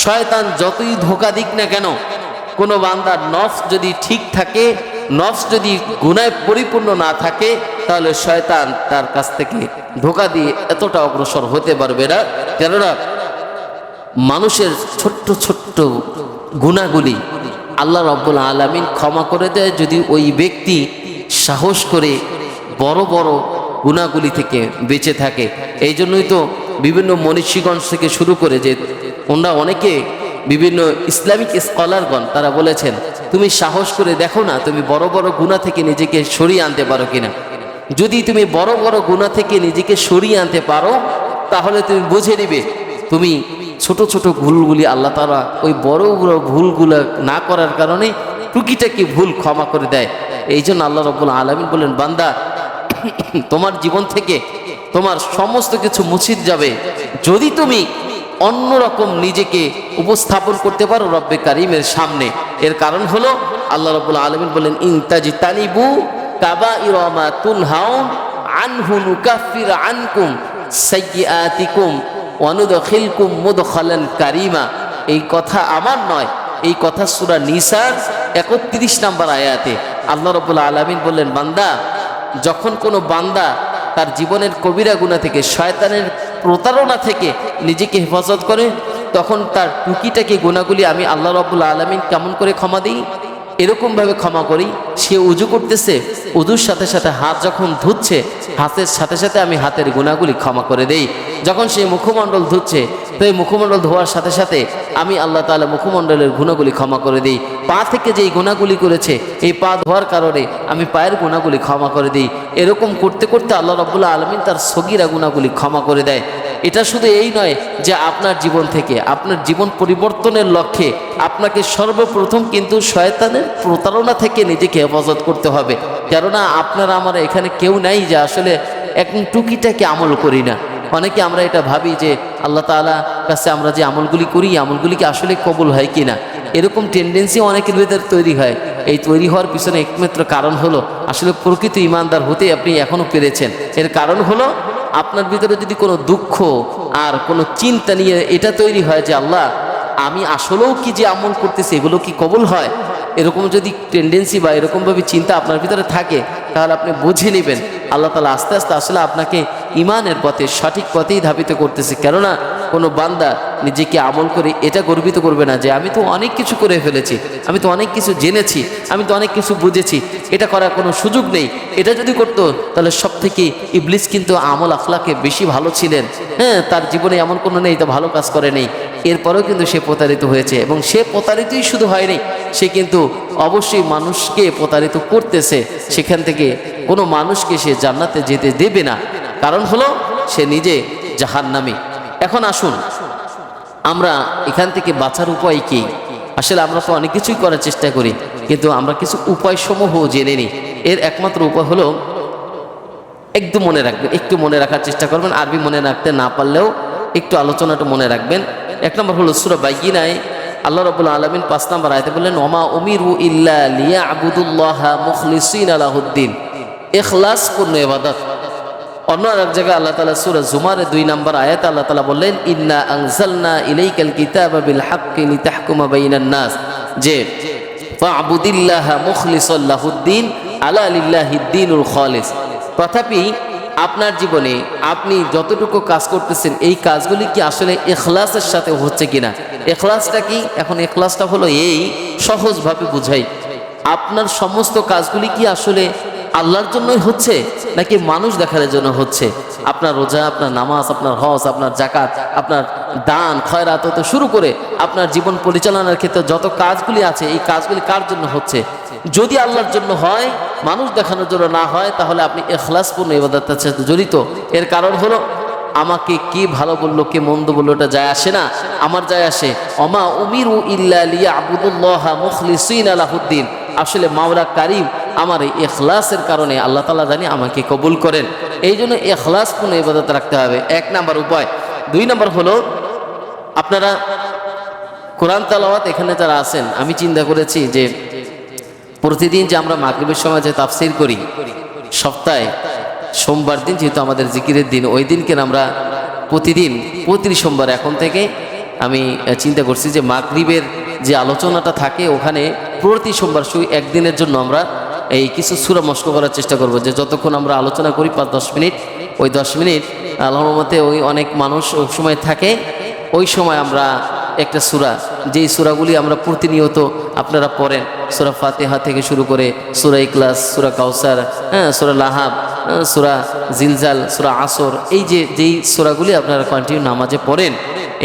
শয়তান যতই ধোঁকা দিক না কেন, কোনো বান্দার নফস যদি ঠিক থাকে, নফস যদি গুনায় পরিপূর্ণ না থাকে, তাহলে শয়তান তার কাছ থেকে ধোঁকা দিয়ে এতটা অগ্রসর হতে পারবে না। কেননা মানুষের ছোট্ট ছোট্ট গুনাহগুলি আল্লাহ রাব্বুল আলামিন ক্ষমা করে দেয় যদি ওই ব্যক্তি সাহস করে বড় বড় গুনাহগুলি থেকে বেঁচে থাকে। এই জন্যই তো বিভিন্ন মনীষীগণ থেকে শুরু করে যে ওনারা অনেকে বিভিন্ন ইসলামিক স্কলারগণ তারা বলেছেন, তুমি সাহস করে দেখো না তুমি বড় বড় গুনাহ থেকে নিজেকে সরিয়ে আনতে পারো কিনা। যদি তুমি বড় বড় গুনাহ থেকে নিজেকে সরিয়ে আনতে পারো, তাহলে তুমি বুঝে নিবে তুমি ছোট ছোট ভুলগুলি আল্লাহ তাআলা ওই বড় বড় ভুলগুলো না করার কারণে টুকিটাকি ভুল ক্ষমা করে দেয়। এই জন্য আল্লাহ রাব্বুল আলামিন বলেন, বান্দা তোমার জীবন থেকে তোমার সমস্ত কিছু মুছে যাবে যদি তুমি অন্যরকম নিজেকে উপস্থাপন করতে পারো রব্বে কারিমের সামনে। এর কারণ হলো আল্লাহ রাব্বুল আলামিন বলেন, ইনতাজতানিবু কাবাইরা মা তুনহাউন আনহু নুকাফির আনকুম সাইয়্যাতিকুম ওয়া নুদখিলকুম মুদখালান কারীমা। এই কথা আমার নয়, এই কথা সূরা নিসার ৩১ নম্বর আয়াতে আল্লাহ রাব্বুল আলামিন বললেন, বান্দা যখন কোনো বান্দা তার জীবনের কবিরা গুনাহ থেকে শয়তানের প্রতারণা থেকে নিজেকে হেফাজত করে, তখন তার টুকিটাকি গুনাহগুলি আমি আল্লাহ রাব্বুল আলামিন কেমন করে ক্ষমা দিই? এরকমভাবে ক্ষমা করি। সে উজু করতেছে, উজুর সাথে সাথে হাত যখন ধুচ্ছে, হাতের সাথে সাথে আমি হাতের গুনাহগুলি ক্ষমা করে দেই। যখন সে মুখমণ্ডল ধুচ্ছে, তো এই মুখমণ্ডল ধোয়ার সাথে সাথে আমি আল্লাহ তাআলা মুখমণ্ডলের গুনাহগুলি ক্ষমা করে দিই। পা থেকে যেই গুনাহগুলি করেছে, এই পা ধোয়ার কারণে আমি পায়ের গুনাহগুলি ক্ষমা করে দিই। এরকম করতে করতে আল্লাহ রাব্বুল আলামিন তার সগীরা গুনাহগুলি ক্ষমা করে দেয়। এটা শুধু এই নয় যে আপনার জীবন থেকে, আপনার জীবন পরিবর্তনের লক্ষ্যে আপনাকে সর্বপ্রথম কিন্তু শয়তানের প্রতারণা থেকে নিজেকে হেফাজত করতে হবে। কেননা আপনার আমার এখানে কেউ নাই যে আসলে এখন টুকিটাকে আমল করি না। অনেকে আমরা এটা ভাবি যে আল্লাহ তাআলা কাছে আমরা যে আমলগুলি করি, আমলগুলি কি আসলে কবুল হয় কি না, এরকম টেন্ডেন্সি অনেকের ভিতরে তৈরি হয়। এই তৈরি হওয়ার পিছনে একমাত্র কারণ হলো আসলে প্রকৃত ইমানদার হতে আপনি এখনও পেরেছেন। এর কারণ হলো আপনার ভিতরে যদি কোনো দুঃখ আর কোনো চিন্তা নিয়ে এটা তৈরি হয় যে আল্লাহ আমি আসলেও কি যে আমল করতেছি এগুলো কি কবুল হয়, এরকম যদি টেন্ডেন্সি বা এরকমভাবে চিন্তা আপনার ভিতরে থাকে, তাহলে আপনি বুঝে নেবেন আল্লাহ তাআলা আস্তে আস্তে আসলে আপনাকে ইমানের পথে, সঠিক পথেই ধাবিত করতেছে। কেননা কোনো বান্দা নিজেকে আমল করে এটা গর্বিত করবে না যে আমি তো অনেক কিছু করে ফেলেছি, আমি তো অনেক কিছু জেনেছি, আমি তো অনেক কিছু বুঝেছি, এটা করার কোনো সুযোগ নেই। এটা যদি করতো তাহলে সব থেকে ইবলিস কিন্তু আমল আখলাকে বেশি ভালো ছিলেন। হ্যাঁ, তার জীবনে এমন কোনো নেই তো ভালো কাজ করে নেই, এরপরেও কিন্তু সে প্রতারিত হয়েছে। এবং সে প্রতারিতই শুধু হয়নি, সে কিন্তু অবশ্যই মানুষকে প্রতারিত করতেছে। সেখান থেকে কোনো মানুষকে সে জান্নাতে যেতে দেবে না, কারণ হলো সে নিজে জাহান্নামী। এখন আসুন আমরা এখান থেকে বাঁচার উপায় কি। আসলে আমরা তো অনেক কিছুই করার চেষ্টা করি, কিন্তু আমরা কিছু উপায় সমূহ জেনে নিই। এর একমাত্র উপায় হলো একদম মনে রাখবেন, একটু মনে রাখার চেষ্টা করবেন। আরবি মনে রাখতে না পারলেও একটু আলোচনাটা মনে রাখবেন। এক নম্বর হলো সূরা বাইয়িনায় আল্লাহ রাব্বুল আলামিন 5 নম্বর আয়াতে বললেন, ওমা উমিরু ইল্লা লিয়াবুদুল্লাহা মুখলিসিনা লাহুদ্দিন, ইখলাসপূর্ণ ইবাদত। অন্য এক জায়গায় আল্লাহ তাআলা সূরা জুমারে 2 নম্বর আয়াতে আল্লাহ তাআলা বললেন, ইন্না আনজালনা ইলাইকাল কিতাবা বিল হাক্কি লিতাহকুমা বাইনান নাস, যে ফা'বুদিল্লাহা মুখলিসাল লাহুদ্দিন আলা লিল্লাহিদ দীনুল খালিস। তথাপি আপনার জীবনে আপনি যতটুকু কাজ করতেছেন, এই কাজগুলি কি আসলে ইখলাসের সাথে হচ্ছে কিনা। ইখলাসটা কি? এখন ইখলাসটা হলো এই, সহজভাবে বুঝাই, আপনার সমস্ত কাজগুলি কি আসলে আল্লাহর জন্যই হচ্ছে নাকি মানুষ দেখানোর জন্য হচ্ছে। আপনার রোজা, আপনার নামাজ, আপনার হজ, আপনার যাকাত, আপনার দান খয়রাত হতে শুরু করে আপনার জীবন পরিচালনার ক্ষেত্রে যত কাজগুলি আছে, এই কাজগুলি কার জন্য হচ্ছে। যদি আল্লাহর জন্য হয়, মানুষ দেখানোর জন্য না হয়, তাহলে আপনি ইখলাসপূর্ণ ইবাদতের সাথে জড়িত। এর কারণ হলো আমাকে কে ভালো বললো কে মন্দ বললো এটা যায় আসে না, আমার যায় আসে ওমা উমিরু ইল্লা লিয়াবুদুল্লাহা মুখলিসিনা লাহুদ্দিন। আসলে মাওলা কারীম আমার এই ইখলাসের কারণে আল্লাহ তাআলা জানি আমাকে কবুল করেন। এই জন্য ইখলাসপূর্ণ ইবাদত রাখতে হবে, 1 নম্বর উপায়। 2 নম্বর হলো আপনারা কোরআন তেলাওয়াত, এখানে যারা আছেন, আমি চিন্তা করেছি যে প্রতিদিন যে আমরা মাগরিবের সময় যে তাফসীর করি, সপ্তাহে সোমবার দিন যেহেতু আমাদের জিকিরের দিন, ওই দিনকে আমরা প্রতিদিন প্রতি সোমবার এখন থেকে আমি চিন্তা করছি যে মাগরিবের যে আলোচনাটা থাকে ওখানে প্রতি সোমবার শুধু একদিনের জন্য আমরা এই কিছু সূরা মস্ক করার চেষ্টা করব। যে যতক্ষণ আমরা আলোচনা করি 5-10 মিনিট, ওই 10 মিনিট আল্লাহর রহমতে ওই অনেক মানুষ ওই সময় থাকে, ওই সময় আমরা একটা সূরা, যেই সূরাগুলি আমরা প্রতিনিয়ত আপনারা পড়েন, সূরা ফাতিহা থেকে শুরু করে সূরা ইখলাস, সূরা কাউসার, সূরা লাহাব, সূরা জিলজাল, সূরা আসর, এই যেই সূরাগুলি আপনারা কন্টিনিউ নামাজে পড়েন,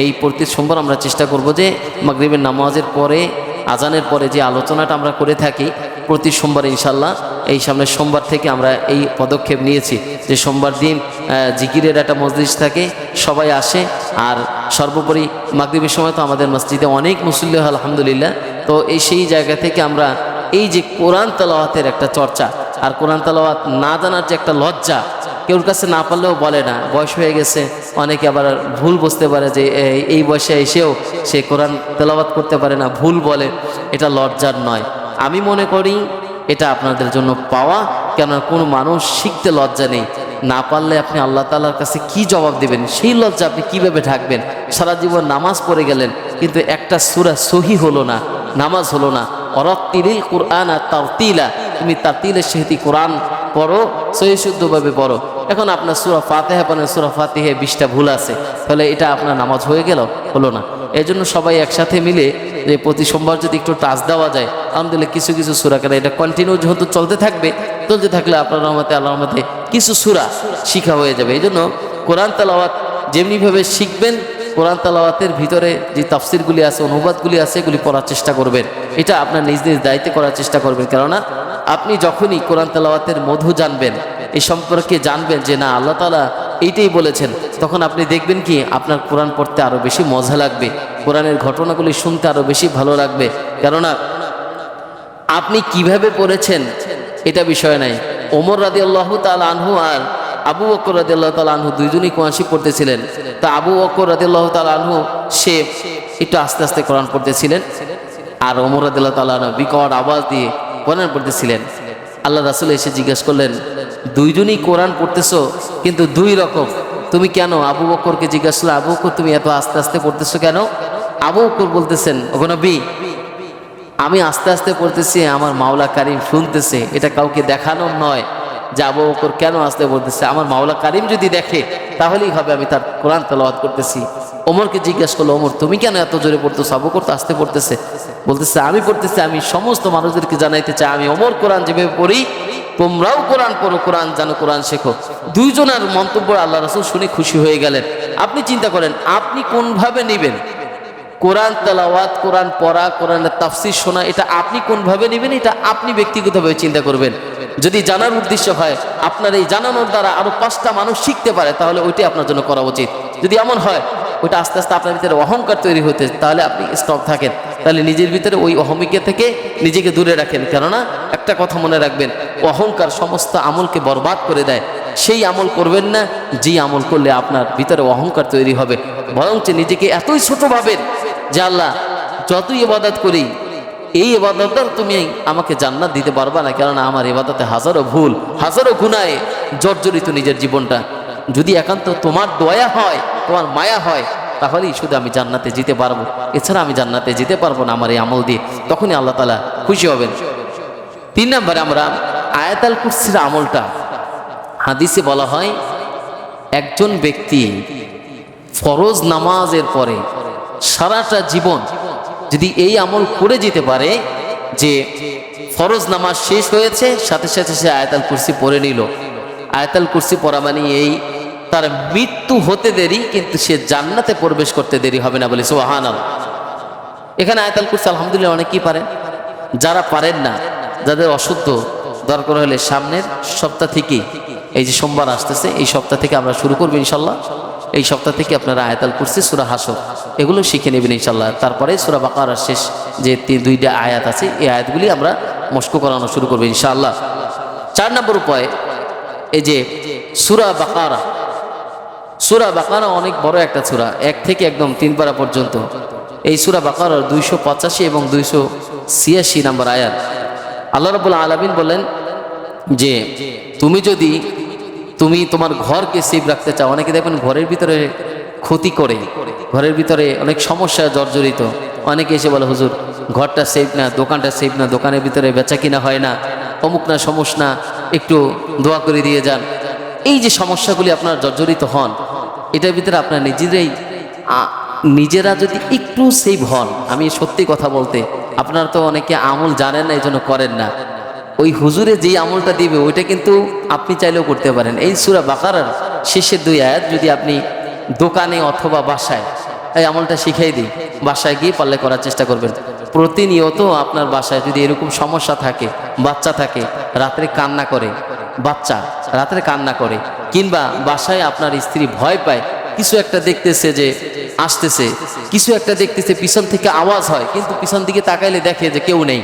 এই প্রতি সোমবার আমরা চেষ্টা করব যে মাগরিবের নামাজের পরে, আজানের পরে যে আলোচনাটা আমরা করে থাকি প্রতি সোমবার, ইনশাল্লাহ এই সামনের সোমবার থেকে আমরা এই পদক্ষেপ নিয়েছি যে সোমবার দিন জিকিরের একটা মজলিস থাকে, সবাই আসে। আর সর্বোপরি মাগরিবের সময় তো আমাদের মসজিদে অনেক মুসল্লি হয় আলহামদুলিল্লাহ। তো সেই জায়গা থেকে আমরা এই যে কোরআন তেলাওয়াতের একটা চর্চা, আর কোরআন তেলাওয়াত না জানার যে একটা লজ্জা, কেউর কাছে না পারলেও বলে না, বয়স হয়ে গেছে, অনেকে আবার ভুল বুঝতে পারে যে এই বয়সে এসেও সে কোরআন তেলাওয়াত করতে পারে না, ভুল বলে, এটা লজ্জার নয়। আমি মনে করি এটা আপনাদের জন্য পাওয়া, কেননা কোনো মানুষ শিখতে লজ্জা নেই। না পারলে আপনি আল্লাহ তাআলার কাছে কি জবাব দেবেন, সেই লজ্জা আপনি কিভাবে ঢাকবেন। সারা জীবন নামাজ পড়ে গেলেন, কিন্তু একটা সূরা সহি হলো না, নামাজ হলো না। অরাত্তিলিল কুরআন তারতিলা, তুমি তারতিলের সাথে কোরআন পড়ো, সহি শুদ্ধভাবে পড়ো। এখন আপনার সূরা ফাতিহা পড়েন, সূরা ফাতিহায় 20টা ভুল আছে, তাহলে এটা আপনার নামাজ হয়ে গেল? হলো না। এই জন্য সবাই একসাথে মিলে যে প্রতি সোমবার যদি একটু টাচ দেওয়া যায়, আলহামদুলিল্লাহ কিছু কিছু সূরা কেন এটা কন্টিনিউ যেহেতু চলতে থাকবে, চলতে থাকলে আপনার রহমতে আল্লাহর রহমতে কিছু সূরা শিখা হয়ে যাবে। এই জন্য কোরআন তেলাওয়াত যেমনিভাবে শিখবেন, কোরআন তেলাওয়াতের ভিতরে যে তাফসিরগুলি আছে, অনুবাদগুলি আছে, এগুলি পড়ার চেষ্টা করবেন। এটা আপনার নিজ নিজ দায়িত্বে করার চেষ্টা করবেন। কেননা আপনি যখনই কোরআন তেলাওয়াতের মধু জানবেন, এই সম্পর্কে জানবেন যে না আল্লাহ তাআলা এইটাই বলেছেন, তখন আপনি দেখবেন কি আপনার কোরআন পড়তে আরও বেশি মজা লাগবে, কোরআনের ঘটনাগুলি শুনতে আরও বেশি ভালো লাগবে। কেননা আপনি কিভাবে পড়েছেন এটা বিষয় নাই। ওমর রাদিয়াল্লাহু তাআলা আনহু আর আবু বকর রাদিয়াল্লাহু তাআলা আনহু দুইজনই কোরআন পড়তেছিলেন। তা আবু বকর রাদিয়াল্লাহু তাআলা আনহু সে একটু আস্তে আস্তে কোরআন পড়তেছিলেন, আর ওমর রাদিয়াল্লাহু তাআলা আনহু বিকট আওয়াজ দিয়ে কোরআন পড়তেছিলেন। আল্লাহ রাসূল এসে জিজ্ঞাসা করলেন, দুইজনই কোরআন পড়তেছো কিন্তু দুই রকম, তুমি কেন? আবু বকরকে জিজ্ঞাসা করলেন, আবু বকর তুমি এত আস্তে আস্তে পড়তেছো কেন? আবু বকর বলতেছেন, ওগো নবী, আমি আস্তে আস্তে পড়তেছি, আমার মাওলা কারিম শুনতেছে, এটা কাউকে দেখানোর নয় যে আবু বকর কেন আস্তে পড়তেছে। আমার মাওলা কারিম যদি দেখে তাহলেই হবে আমি তার কোরআন তেলাওয়াত করতেছি। ওমরকে জিজ্ঞাসা করলো, ওমর তুমি কেন এত জোরে পড়তেছো? আবু বকর তো আস্তে পড়তেছে। বলতেছে, আমি পড়তেছি, আমি সমস্ত মানুষদেরকে জানাইতে চাই আমি ওমর কোরআন যেভাবে পড়ি তোমরাও কোরআন পড়ো, কোরআন জানো, কোরআন শেখো। দুইজনের মন্তব্য আল্লাহ রাসূল শুনে খুশি হয়ে গেলেন। আপনি চিন্তা করেন আপনি কোনভাবে নেবেন কোরআন তেলাওয়াত, কোরআন পড়া, কোরআনের তাফসীর শোনা, এটা আপনি কোনভাবে নেবেন, এটা আপনি ব্যক্তিগতভাবে চিন্তা করবেন। যদি জানার উদ্দেশ্য হয় আপনার এই জানানোর দ্বারা আরো 5টা মানুষ শিখতে পারে, তাহলে ওইটাই আপনার জন্য করা উচিত। যদি এমন হয় ওইটা আস্তে আস্তে আপনার ভিতরে অহংকার তৈরি হতে, তাহলে আপনি স্টপ থাকেন, তাহলে নিজের ভিতরে ওই অহমিকা থেকে নিজেকে দূরে রাখেন। কেননা একটা কথা মনে রাখবেন, অহংকার সমস্ত আমলকে বরবাদ করে দেয়। সেই আমল করবেন না যে আমল করলে আপনার ভিতরে অহংকার তৈরি হবে, বরঞ্চ নিজেকে এতই ছোট ভাবেন যে আল্লাহ যতই ইবাদত করি এই ইবাদত তুমি আমাকে জান্নাত দিতে পারবা না, কেননা আমার ইবাদতে হাজারো ভুল, হাজারো গুনাহে জর্জরিত নিজের জীবনটা। যদি একান্ত তোমার দয়া হয়, তোমার মায়া হয়, তাহলেই শুধু আমি জান্নাতে যেতে পারবো, এছাড়া আমি জান্নাতে যেতে পারবো না আমার এই আমল দিয়ে। তখনই আল্লাহ তাআলা খুশি হবেন। 3 নম্বরে আমরা আয়াতুল কুরসির আমলটা, হাদিসে বলা হয় একজন ব্যক্তি ফরজ নামাজের পরে সারাটা জীবন যদি এই আমল করে যেতে পারে যে ফরজ নামাজ শেষ হয়েছে সাথে সাথে সে আয়াতুল কুরসি পড়ে নিল, আয়াতুল কুরসি পড়া মানে এই তার মৃত্যু হতে দেরি কিন্তু সে জান্নাতে প্রবেশ করতে দেরি হবে না, বলে সুবহানাল্লাহ। এখানে আয়াতুল কুরসি আলহামদুলিল্লাহ অনেকেই পারেন, যারা পারেন না, যাদের অশুদ্ধ, দরকার হলে সামনের সপ্তাহ থেকে, এই যে সোমবার আসতেছে এই সপ্তাহ থেকে আমরা শুরু করবো ইনশাল্লাহ। এই সপ্তাহ থেকে আপনারা আয়াতুল কুরসি, সূরা হাসর এগুলো শিখে নেবেন ইনশাল্লাহ। তারপরে সূরা বাকারার শেষ যে 2টা আয়াত আছে এই আয়াতগুলি আমরা মস্ক করানো শুরু করবো ইনশাআল্লাহ। 4 নম্বর উপায়, এই যে সূরা বাকারা, সূরা বাকারা অনেক বড় একটা সূরা, 1 থেকে একদম 3 পারা পর্যন্ত। এই সূরা বাকারার 285 এবং 286 নম্বর আয়াত। আল্লাহ রাব্বুল আলামিন বলেন যে তুমি তোমার ঘরকে সেফ রাখতে চাও। অনেকে দেখবেন ঘরের ভিতরে ক্ষতি করে, ঘরের ভিতরে অনেক সমস্যা জর্জরিত। অনেকে এসে বলে, হুজুর ঘরটা সেফ না, দোকানটা সেফ না, দোকানের ভিতরে বেচা কিনা হয় না, অমুক না সমস্যা, একটু দোয়া করে দিয়ে যান। এই যে সমস্যাগুলি আপনার জর্জরিত হন, এটার ভিতরে আপনার নিজেরা যদি একটু সেফ হন, আমি সত্যি কথা বলতে, আপনারা তো অনেকে আমল জানেন না, এই জন্য করেন না। ওই হুজুরে যেই আমলটা দিবে ওইটা কিন্তু আপনি চাইলেও করতে পারেন। এই সূরা বাকারার শেষের 2 আয়াত যদি আপনি দোকানে অথবা বাসায় এই আমলটা শিখিয়ে দিই, বাসায় গিয়ে পারলে করার চেষ্টা করবেন। প্রতিনিয়ত আপনার বাসায় যদি এরকম সমস্যা থাকে, বাচ্চা থাকে রাত্রে কান্না করে, বাচ্চা রাত্রে কান্না করে, কিংবা বাসায় আপনার স্ত্রী ভয় পায়, কিছু একটা দেখতেছে যে আসতেছে, কিছু একটা দেখতেছে পিছন থেকে আওয়াজ হয় কিন্তু পিছন দিকে তাকাইলে দেখে যে কেউ নেই,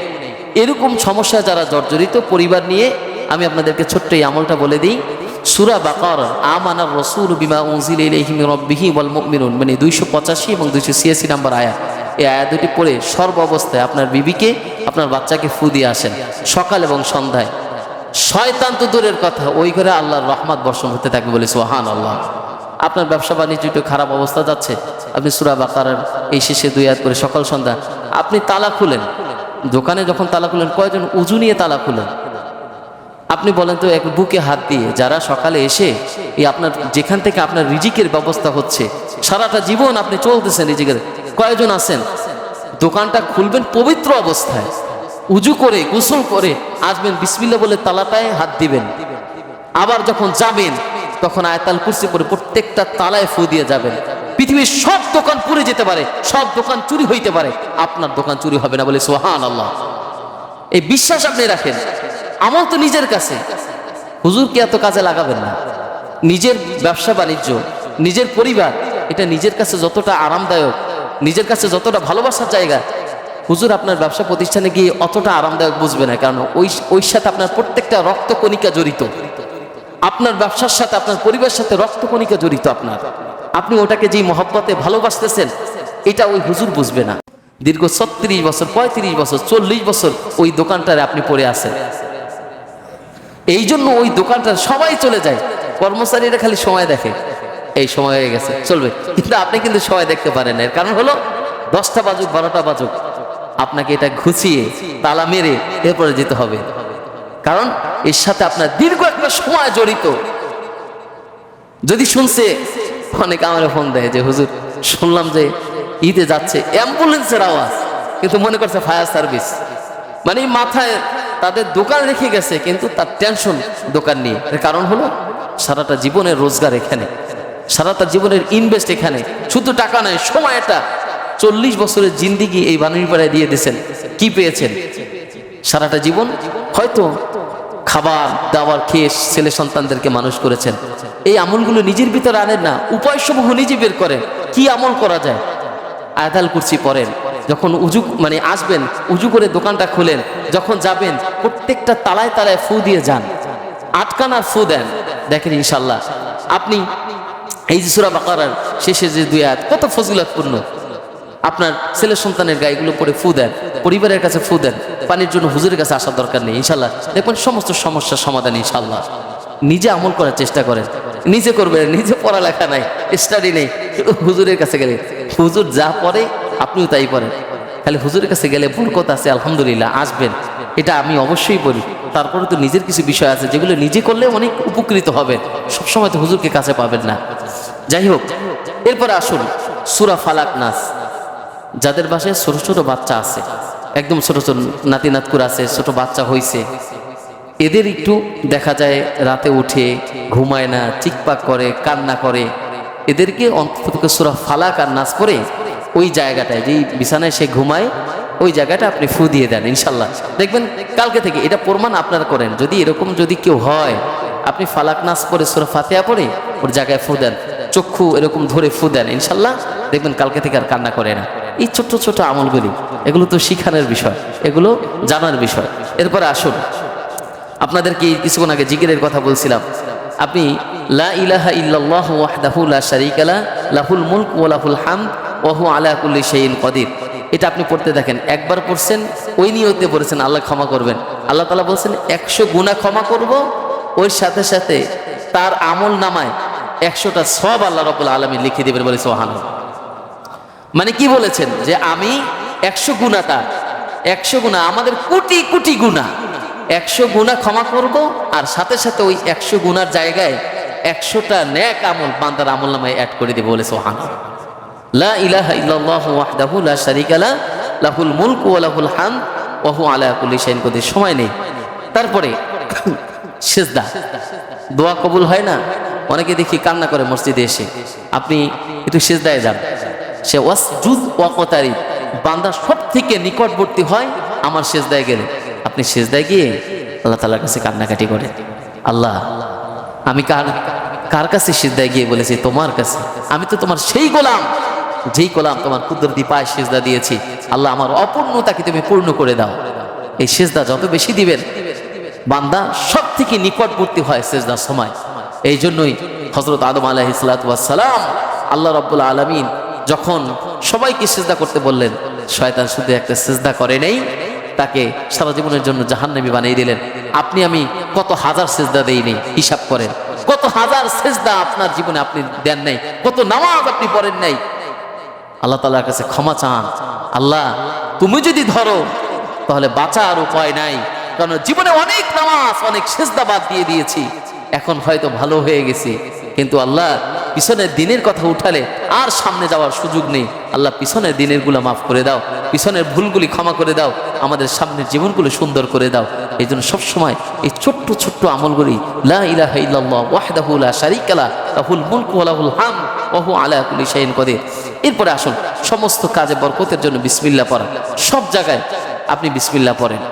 এরকম সমস্যা যারা জর্জরিত পরিবার নিয়ে, আমি আপনাদেরকে ছোট্ট এই আমলটা বলে দিই। সূরা বাকারা আমানার রাসূলু বিমা উনজিলা ইলাইহি মির রাব্বিহি ওয়াল মুমিনুন, মানে 285 এবং 286 নম্বর আয়াত। এই আয়াত দুটি পড়ে সর্ব অবস্থায় আপনার বিবিকে, আপনার বাচ্চাকে ফু দিয়ে আসেন সকাল এবং সন্ধ্যায়। শয়তান তো দূরের কথা, ওই ঘরে আল্লাহর রহমত বর্ষণ হতে থাকবে, বলে সুবহানাল্লাহ। আপনার ব্যবসা বাণিজ্য একটু খারাপ অবস্থা যাচ্ছে, আপনি সূরা বাকারার এই শেষে 2 আয়াত করে সকাল সন্ধ্যা আপনি তালা খুলেন। দোকানে যখন তালা খুলেন, কয়জন উজু নিয়ে তালা খুলেন? আপনি বলেন তো, এক বুকে হাত দিয়ে যারা সকালে এসে এই আপনার যেখান থেকে আপনার রিজিকের ব্যবস্থা হচ্ছে, সারাটা জীবন আপনি চলতেছেন রিজিকের, কয়জন আছেন দোকানটা খুলবেন পবিত্র অবস্থায়, উজু করে গোসল করে আসবেন, বিসমিল্লাহ বলে তালাটায় হাত দিবেন। আবার যখন যাবেন তখন আয়াতুল কুরসি পড়ে প্রত্যেকটা তালায় ফু দিয়ে যাবেন। পৃথিবীর সব দোকান পুড়ে যেতে পারে, সব দোকান চুরি হইতে পারে, আপনার দোকান চুরি হবে না বলে সুবহানাল্লাহ। এই বিশ্বাস আপনি রাখেন। আমল তো নিজের কাছে, হুজুরকে এত কাজে লাগাবেন না। নিজের ব্যবসা বাণিজ্য, নিজের পরিবার, এটা নিজের কাছে যতটা আরামদায়ক, নিজের কাছে যতটা ভালোবাসার জায়গা, হুজুর আপনার ব্যবসা প্রতিষ্ঠানে গিয়ে অতটা আরামদায়ক বুঝবে না। কারণ ওই সাথে আপনার প্রত্যেকটা রক্তকণিকা জড়িত, আপনার ব্যবসার সাথে আপনার পরিবারের সাথে রক্তকণিকা জড়িত। আপনি ওটাকে যেই মহব্বতে ভালোবাসতেছেন, এটা ওই হুজুর বুঝবে না। দীর্ঘ 36 বছর, 35 বছর, 40 বছর ওই দোকানটারে আপনি পড়ে আছেন। এই জন্য ওই দোকানটার সবাই চলে যায়, কর্মচারীরা খালি সময় দেখে, এই সময় হয়ে গেছে চলবে, কিন্তু আপনি কিন্তু সময় দেখতে পারেন না। এর কারণ হলো 10টা বাজুক 12টা বাজুক, আপনাকে এটা ঘুচিয়ে তালা মেরে এরপরে যেতে হবে। কারণ এর সাথে আপনার দীর্ঘ একটা সময় জড়িত। যদি শুনছে, অনেকে আমার ফোন দেয় যে হুজুর শুনলাম যে ঈদে যাচ্ছে, অ্যাম্বুলেন্সের আওয়াজ, কিন্তু মনে করছে ফায়ার সার্ভিস। মানে মাথায় তাদের দোকান রেখে গেছে, কিন্তু তার টেনশন দোকান নিয়ে। এর কারণ হলো সারাটা জীবনের রোজগার এখানে, সারাটা জীবনের ইনভেস্ট এখানে, শুধু টাকা নয়, সময়টা 40 বছরের জিন্দিগি এই বাণীপাড়ায় দিয়ে দিয়েছেন। কি পেয়েছেন? সারাটা জীবন হয়তো খাবার দাবার খেয়ে ছেলে সন্তানদেরকে মানুষ করেছেন। এই আমলগুলো নিজের ভিতরে আনেন না, উপায় সমূহ নিজে বের করেন। কি আমল করা যায়? আয়াতুল কুরসি পড়েন, যখন উজু মানে আসবেন উজু করে দোকানটা খুলেন, যখন যাবেন প্রত্যেকটা তালায় তালায় ফু দিয়ে যান, আটকানার ফু দেন। দেখেন ইনশাল্লাহ আপনি এই যে সূরা বাকারার শেষে যে 2 আয়াত কত ফজিলতপূর্ণ। আপনার ছেলে সন্তানের গায়ে এগুলো পরে ফু দেন, পরিবারের কাছে ফু দেন। পানির জন্য হুজুরের কাছে আসার দরকার নেই, ইনশাল্লাহ দেখবেন সমস্ত সমস্যার সমাধান ইনশাল্লাহ। নিজে আমল করার চেষ্টা করেন, নিজে করবেন। নিজে পড়ালেখা নাই, স্টাডি নেই, হুজুরের কাছে গেলে হুজুর যা পড়ে আপনিও তাই পড়েন। খালি হুজুরের কাছে গেলে বরকত আছে, আলহামদুলিল্লাহ আসবেন, এটা আমি অবশ্যই বলি। তারপরে তো নিজের কিছু বিষয় আছে যেগুলো নিজে করলে অনেক উপকৃত হবেন, সবসময় তো হুজুরকে কাছে পাবেন না। যাই হোক, এরপরে আসুন সূরা ফালাক নাস। যাদের বাসায় ছোট ছোট বাচ্চা আছে, একদম ছোট ছোট নাতি নাতকুর আছে, ছোট বাচ্চা হয়েছে, এদের একটু দেখা যায় রাতে উঠে ঘুমায় না, চিকপাক করে, কান্না করে, এদেরকে অন্তত সূরা ফালাক আর নাস পড়ে ওই জায়গাটায়, যেই বিছানায় সে ঘুমায় ওই জায়গাটা আপনি ফু দিয়ে দেন ইনশাল্লাহ। দেখবেন কালকে থেকে এটা প্রমাণ আপনারা করেন। যদি এরকম যদি কেউ হয়, আপনি ফালাক নাস পড়ে সূরা ফাতিহা পড়ে ওর জায়গায় ফু দেন, চক্ষু এরকম ধরে ফু দেন, ইনশাল্লাহ দেখবেন কালকে থেকে আর কান্না করে না। এই ছোট্ট ছোট আমলগুলি, এগুলো তো শিখানোর বিষয়, এগুলো জানার বিষয়। এরপরে আসুন, আপনাদেরকে কিছুক্ষণ আগে জিকিরের কথা বলছিলাম। আপনি লা ইলাহা ইল্লাল্লাহু ওয়াহদাহু লা শারীকা লাহু লাহুল মুলকু ওয়া লাহুল হামদ ওয়া হুয়া আলা কুল্লি শাইইন কাদির। এটা আপনি পড়তে দেখেন, একবার পড়ছেন ওই নিয়তে পড়েছেন আল্লাহ ক্ষমা করবেন। আল্লাহ তাআলা বলছেন 100 গুনাহ ক্ষমা করব, ওর সাথে সাথে তার আমল নামায় 100টা সওয়াব আল্লাহ রাব্বুল আলামিন লিখে দিবেন বলে সুবহানাল্লাহ। মানে কি বলেছেন যে আমি 100 গুনাহটা 100 গুনাহ, আমাদের কোটি কোটি গুনাহ, 100 গুনাহ ক্ষমা করব, আর সাথে সাথে ওই 100 গুনার জায়গায় 100টা নেক আমল বান্দার আমল নামায় অ্যাড করে দিবে বলে সুবহানাল্লাহ। লা ইলাহা ইল্লাল্লাহু ওয়াহদাহু লা শারীকা লাহু লাহুল মুলকু ওয়া লাহুল হামদ ওয়া হুয়া আলা কুল্লি শাইইন কাদির। সময় নেই। তারপরে সিজদা, দোয়া কবুল হয় না, অনেকে দেখি কান্না করে মসজিদে এসে। আপনি একটু সিজদায় যান, সে ওয়াসজুদ ওয়াকতারিব, বান্দা সব থেকে নিকটবর্তী হয় আমার সিজদায় গেলে। আপনি সিজদায় গিয়ে আল্লাহ তাআলার কাছে কান্নাকাটি করেন, আল্লাহ আমি কার কাছে সিজদায় গিয়ে বলেছি? তোমার কাছে। আমি তো তোমার সেই গোলাম, যেই গোলাম তোমার কুদরতি পায়ে সিজদা দিয়েছি। আল্লাহ আমার অপূর্ণতাকে তুমি পূর্ণ করে দাও। এই সিজদা যত বেশি দিবেন, বান্দা সব থেকে নিকটবর্তী হয় সিজদার সময়। এই জন্যই হযরত আদম আলাইহিস সালাতু ওয়াস সালাম, আল্লাহ রাব্বুল আলামিন যখন সবাইকে সিজদা করতে বললেন, শয়তান শুধু একটা সিজদা করে নেই, তাকে সারা জীবনের জন্য জাহান্নামী বানিয়ে দিলেন। আপনি আমি কত হাজার সিজদা দেইনি, হিসাব করেন। কত হাজার সিজদা আপনার জীবনে আপনি দেন নাই, কত নামাজ আপনি পড়েন নাই। আল্লাহ তাআলার কাছে ক্ষমা চান, আল্লাহ তুমি যদি ধরো তাহলে বাঁচার উপায় নাই, কারণ জীবনে অনেক নামাজ অনেক সিজদা বাদ দিয়ে দিয়েছি, এখন হয়তো ভালো হয়ে গেছি, কিন্তু আল্লাহ পিছনের দিনের কথা উঠালে আর সামনে যাওয়ার সুযোগ নেই। আল্লাহ পিছনের দিনেরগুলো মাফ করে দাও, পিছনের ভুলগুলি ক্ষমা করে দাও, আমাদের সামনের জীবনগুলো সুন্দর করে দাও। এই জন্য সবসময় এই ছোট্ট ছোট্ট আমলগুলি, লা ইলাহা ইল্লাল্লাহ ওয়াহদাহু লা শারীকা লাহু লাহুল মুলকু ওয়া লাহুল হামদ ওয়া হুয়া আলা কুল্লি শাইইন কাদির। এরপরে আসুন সমস্ত কাজে বরকতের জন্য বিসমিল্লাহ পড়া। সব জায়গায় আপনি বিসমিল্লাহ পড়েন।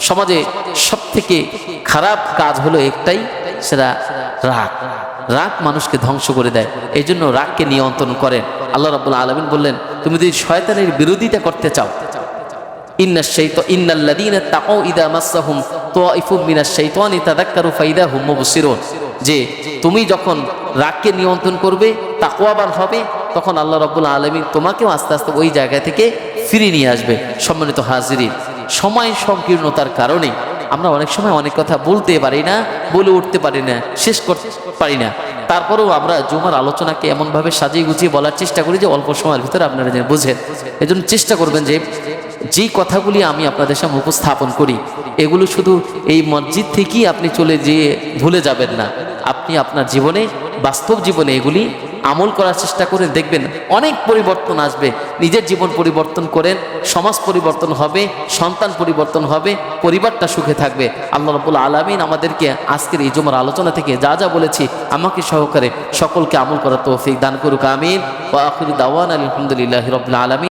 সমাজে সব থেকে খারাপ কাজ হলো একটাই, সেটা রাগ। রাগ মানুষকে ধ্বংস করে দেয়। এই জন্য রাগকে নিয়ন্ত্রণ করেন। আল্লাহ রাব্বুল আলামিন বললেন, তুমি যদি শয়তানের বিরোধিতা করতে চাও, ইন্নাল্লাযীনা তাকাউ ইযা মাসসাহুম তাইফুম মিনাশ শাইতানি তাযাক্কারু ফাইদা হুম মুবসিরুন, যে তুমি যখন রাগকে নিয়ন্ত্রণ করবে, তাকওয়াবান হবে, তখন আল্লাহ রাব্বুল আলামিন তোমাকেও আস্তে আস্তে ওই জায়গা থেকে ফিরিয়ে নিয়ে আসবে। সম্মানিত হাজিরিন, সময় সংকীর্ণতার কারণে আমরা অনেক সময় অনেক কথা বলতে পারি না, বলে উঠতে পারি না, শেষ করতে পারি না। তারপরেও আমরা জুমার আলোচনাকে এমনভাবে সাজিয়ে গুছিয়ে বলার চেষ্টা করি যে অল্প সময়ের ভিতরে আপনারা যেন বুঝেন। এজন্য চেষ্টা করবেন যে যেই কথাগুলি আমি আপনাদের সামনে উপস্থাপন করি, এগুলো শুধু এই মসজিদ থেকেই আপনি চলে যেয়ে ভুলে যাবেন না। আপনি আপনার জীবনে, বাস্তব জীবনে এগুলি আমল করার চেষ্টা করেন, দেখবেন অনেক পরিবর্তন আসবে। নিজের জীবন পরিবর্তন করেন, সমাজ পরিবর্তন হবে, সন্তান পরিবর্তন হবে, পরিবারটা সুখে থাকবে। আল্লাহ রাব্বুল আলামিন আমাদেরকে আজকের এই জুমার আলোচনা থেকে যা যা বলেছি আমাকে সহকারে সকলকে আমল করার তৌফিক দান করুক, আমিন। ওয়া আখিরু দাওয়ানা আলহামদুলিল্লাহি রাব্বিল আলামিন।